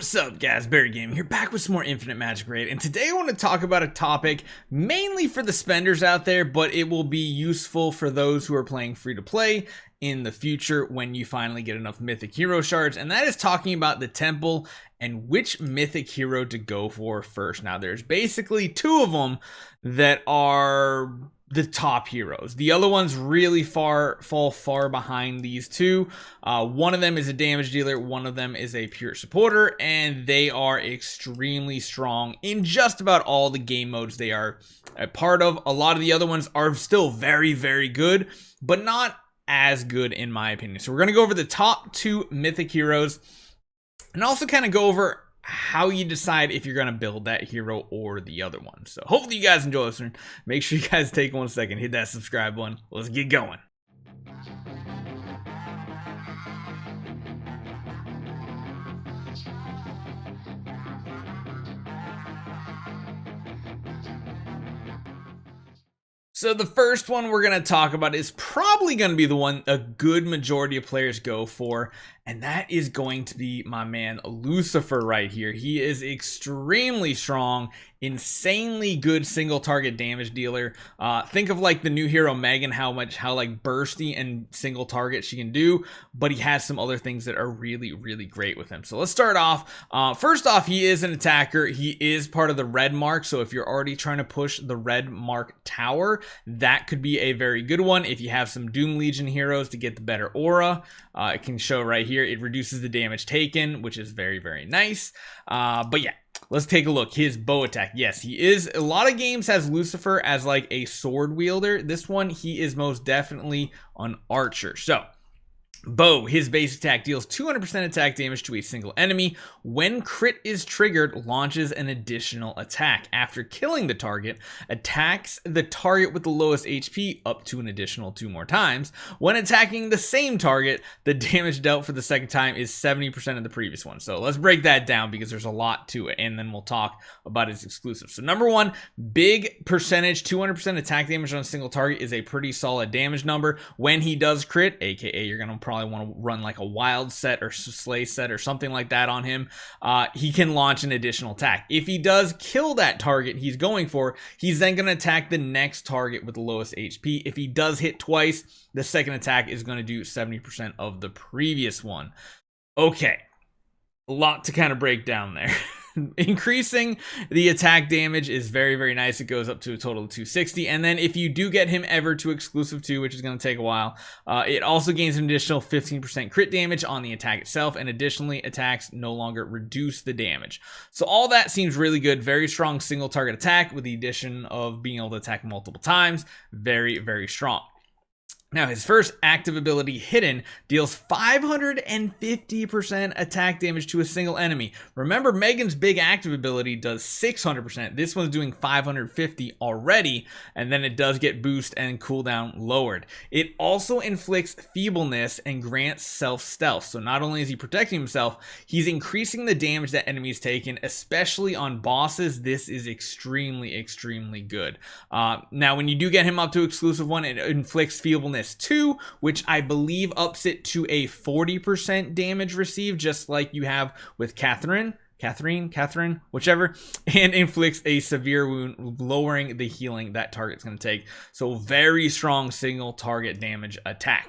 What's up guys, BARRYGAMING here, back with some more Infinite Magicraid, and today I want to talk about a topic mainly for the spenders out there, but it will be useful for those who are playing free to play in the future when you finally get enough Mythic Hero shards, and that is talking about the temple and which Mythic Hero to go for first. Now there's basically two of them that are the top heroes. The other ones really fall far behind these two. One of them is a damage dealer, one of them is a pure supporter, and they are extremely strong in just about all the game modes they are a part of. A lot of the other ones are still very, very good, but not as good in my opinion. So we're going to go over the top two Mythic Heroes and also kind of go over how you decide if you're going to build that hero or the other one. So hopefully you guys enjoy listening. Make sure you guys take 1 second, hit that subscribe button. Let's get going. So the first one we're going to talk about is probably going to be the one a good majority of players go for, and that is going to be my man Lucifer right here. He is extremely strong, insanely good single target damage dealer. Think of like the new hero Megan, how like bursty and single target she can do, but he has some other things that are really, really great with him. So let's start off. First off, he is an attacker. He is part of the red mark, so if you're already trying to push the red mark tower, that could be a very good one. If you have some Doom Legion heroes to get the better aura, it can show right here. It reduces the damage taken, which is very, very nice. But yeah, let's take a look. His bow attack. Yes, he is. A lot of games has Lucifer as like a sword wielder. This one, he is most definitely an archer. So bow, his base attack deals 200% attack damage to a single enemy. When crit is triggered, launches an additional attack. After killing the target, attacks the target with the lowest HP up to an additional 2 more times. When attacking the same target, the damage dealt for the second time is 70% of the previous one. So let's break that down because there's a lot to it, and then we'll talk about his exclusives. So number one, big percentage, 200% attack damage on a single target is a pretty solid damage number. When he does crit, aka you're gonna probably want to run like a wild set or slay set or something like that on him, he can launch an additional attack. If he does kill that target he's going for, he's then going to attack the next target with the lowest HP. If he does hit twice, the second attack is going to do 70% of the previous one. Okay, a lot to kind of break down there. Increasing the attack damage is very, very nice. It goes up to a total of 260, and then if you do get him ever to exclusive 2, which is going to take a while, it also gains an additional 15% crit damage on the attack itself, and additionally attacks no longer reduce the damage. So all that seems really good. Very strong single target attack with the addition of being able to attack multiple times. Very, very strong. Now, his first active ability, Hidden, deals 550% attack damage to a single enemy. Remember, Megan's big active ability does 600%. This one's doing 550 already, and then it does get boost and cooldown lowered. It also inflicts feebleness and grants self-stealth. So not only is he protecting himself, he's increasing the damage that enemies taken, especially on bosses. This is extremely, extremely good. Now, when you do get him up to exclusive 1, it inflicts feebleness 2, which I believe ups it to a 40% damage received, just like you have with Catherine, whichever, and inflicts a severe wound, lowering the healing that target's going to take. So very strong single target damage attack.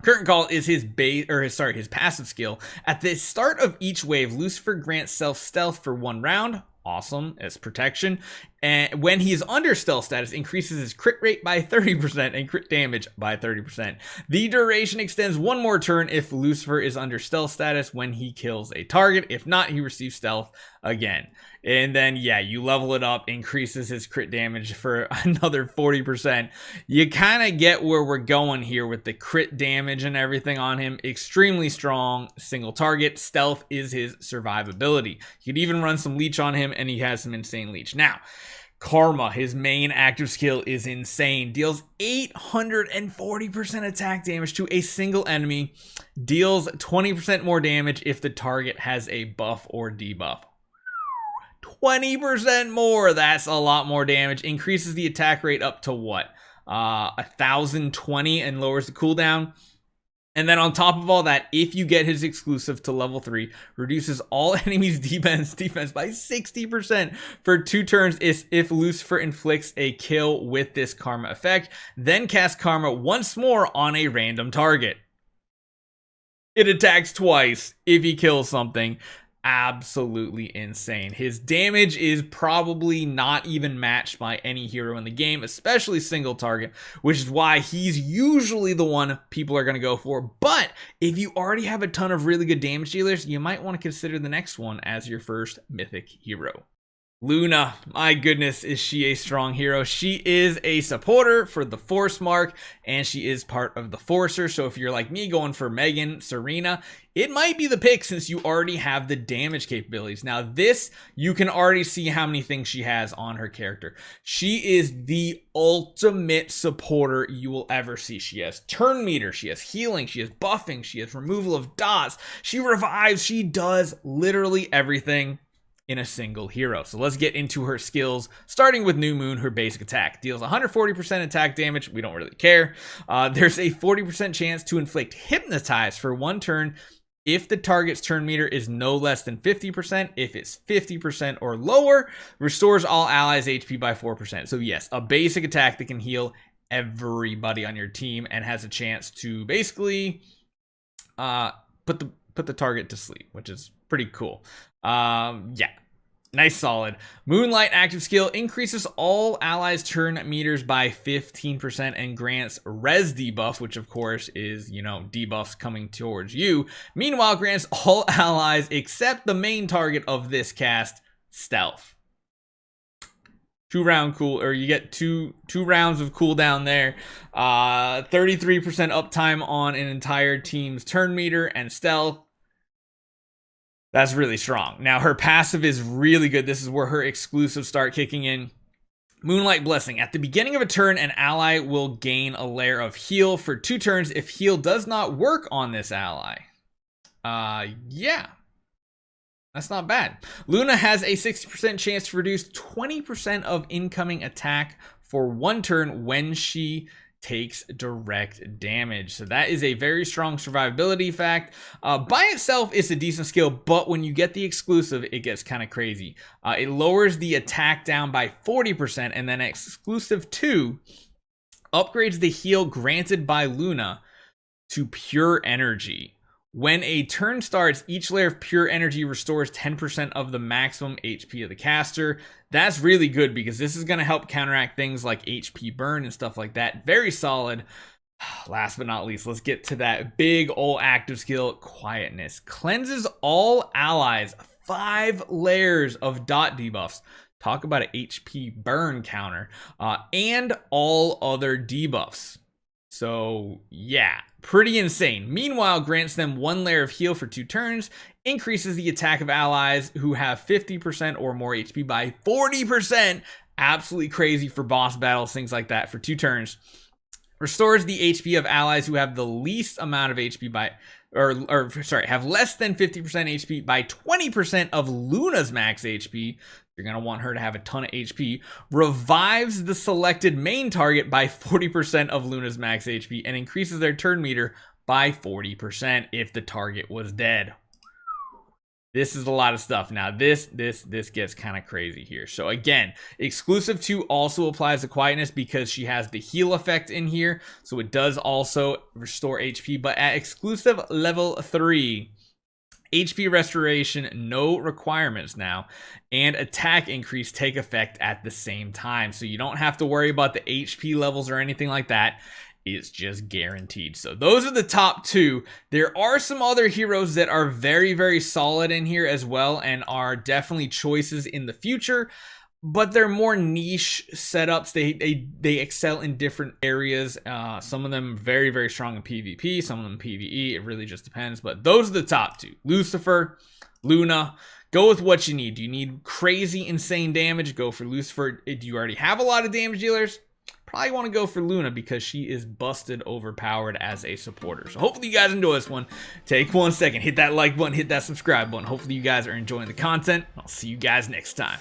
Curtain Call is his his passive skill. At the start of each wave, Lucifer grants self-stealth for 1 round. Awesome as protection. And when he is under stealth status, increases his crit rate by 30% and crit damage by 30%. The duration extends 1 more turn if Lucifer is under stealth status when he kills a target. If not, he receives stealth again. And then, yeah, you level it up, increases his crit damage for another 40%. You kind of get where we're going here with the crit damage and everything on him. Extremely strong single target. Stealth is his survivability. You could even run some leech on him, and he has some insane leech. Now, Karma, his main active skill, is insane. Deals 840% attack damage to a single enemy. Deals 20% more damage if the target has a buff or debuff. 20% more. That's a lot more damage. Increases the attack rate up to what? 1020 and lowers the cooldown. And then on top of all that, if you get his exclusive to level 3, reduces all enemies' defense by 60% for 2 turns if Lucifer inflicts a kill with this karma effect. Then cast karma once more on a random target. It attacks twice if he kills something. Absolutely insane. His damage is probably not even matched by any hero in the game, especially single target, which is why he's usually the one people are going to go for. But if you already have a ton of really good damage dealers, you might want to consider the next one as your first mythic hero. Luna, my goodness, is she a strong hero. She is a supporter for the Force mark, and she is part of the Forcer. So if you're like me going for Megan, Serena, it might be the pick since you already have the damage capabilities. Now this, you can already see how many things she has on her character. She is the ultimate supporter you will ever see. She has turn meter, she has healing, she has buffing, she has removal of dots, she revives, she does literally everything in a single hero. So let's get into her skills, starting with New Moon. Her basic attack deals 140% attack damage. We don't really care. There's a 40% chance to inflict hypnotize for 1 turn if the target's turn meter is no less than 50%. If it's 50% or lower, restores all allies HP by 4%. So yes, a basic attack that can heal everybody on your team and has a chance to basically put the target to sleep, which is pretty cool. Yeah, nice, solid. Moonlight active skill increases all allies turn meters by 15% and grants res debuff, which of course is, you know, debuffs coming towards you. Meanwhile, grants all allies except the main target of this cast stealth. 2-round cool, or you get two rounds of cooldown there. 33% uptime on an entire team's turn meter and stealth. That's really strong. Now, her passive is really good. This is where her exclusives start kicking in. Moonlight Blessing. At the beginning of a turn, an ally will gain a layer of heal for 2 turns if heal does not work on this ally. Yeah. That's not bad. Luna has a 60% chance to reduce 20% of incoming attack for 1 turn when she takes direct damage. So that is a very strong survivability fact. By itself, it's a decent skill, but when you get the exclusive, it gets kind of crazy. It lowers the attack down by 40%, and then exclusive 2 upgrades the heal granted by Luna to pure energy. When a turn starts, each layer of pure energy restores 10% of the maximum HP of the caster. That's really good because this is going to help counteract things like HP burn and stuff like that. Very solid. Last but not least, let's get to that big old active skill, Quietness. Cleanses all allies 5 layers of dot debuffs. Talk about an HP burn counter. And all other debuffs. So yeah, pretty insane. Meanwhile, grants them 1 layer of heal for 2 turns, increases the attack of allies who have 50% or more HP by 40%. Absolutely crazy for boss battles, things like that, for 2 turns. Restores the HP of allies who have the least amount of HP by, have less than 50% HP by 20% of Luna's max HP. You're going to want her to have a ton of HP. Revives the selected main target by 40% of Luna's max HP and increases their turn meter by 40% if the target was dead. This is a lot of stuff. Now, this gets kind of crazy here. So again, exclusive 2 also applies to Quietness because she has the heal effect in here. So it does also restore HP, but at exclusive level 3, HP restoration, no requirements now, and attack increase take effect at the same time. So you don't have to worry about the HP levels or anything like that. It's just guaranteed. So those are the top 2. There are some other heroes that are very, very solid in here as well and are definitely choices in the future, but they're more niche setups. They excel in different areas. Some of them very, very strong in PvP, some of them PvE. It really just depends, but those are the top 2. Lucifer, Luna. Go with what you need. Do you need crazy, insane damage? Go for Lucifer. Do you already have a lot of damage dealers? Probably want to go for Luna because she is busted overpowered as a supporter. So hopefully you guys enjoy this one. Take 1 second, hit that like button, hit that subscribe button. Hopefully you guys are enjoying the content. I'll see you guys next time.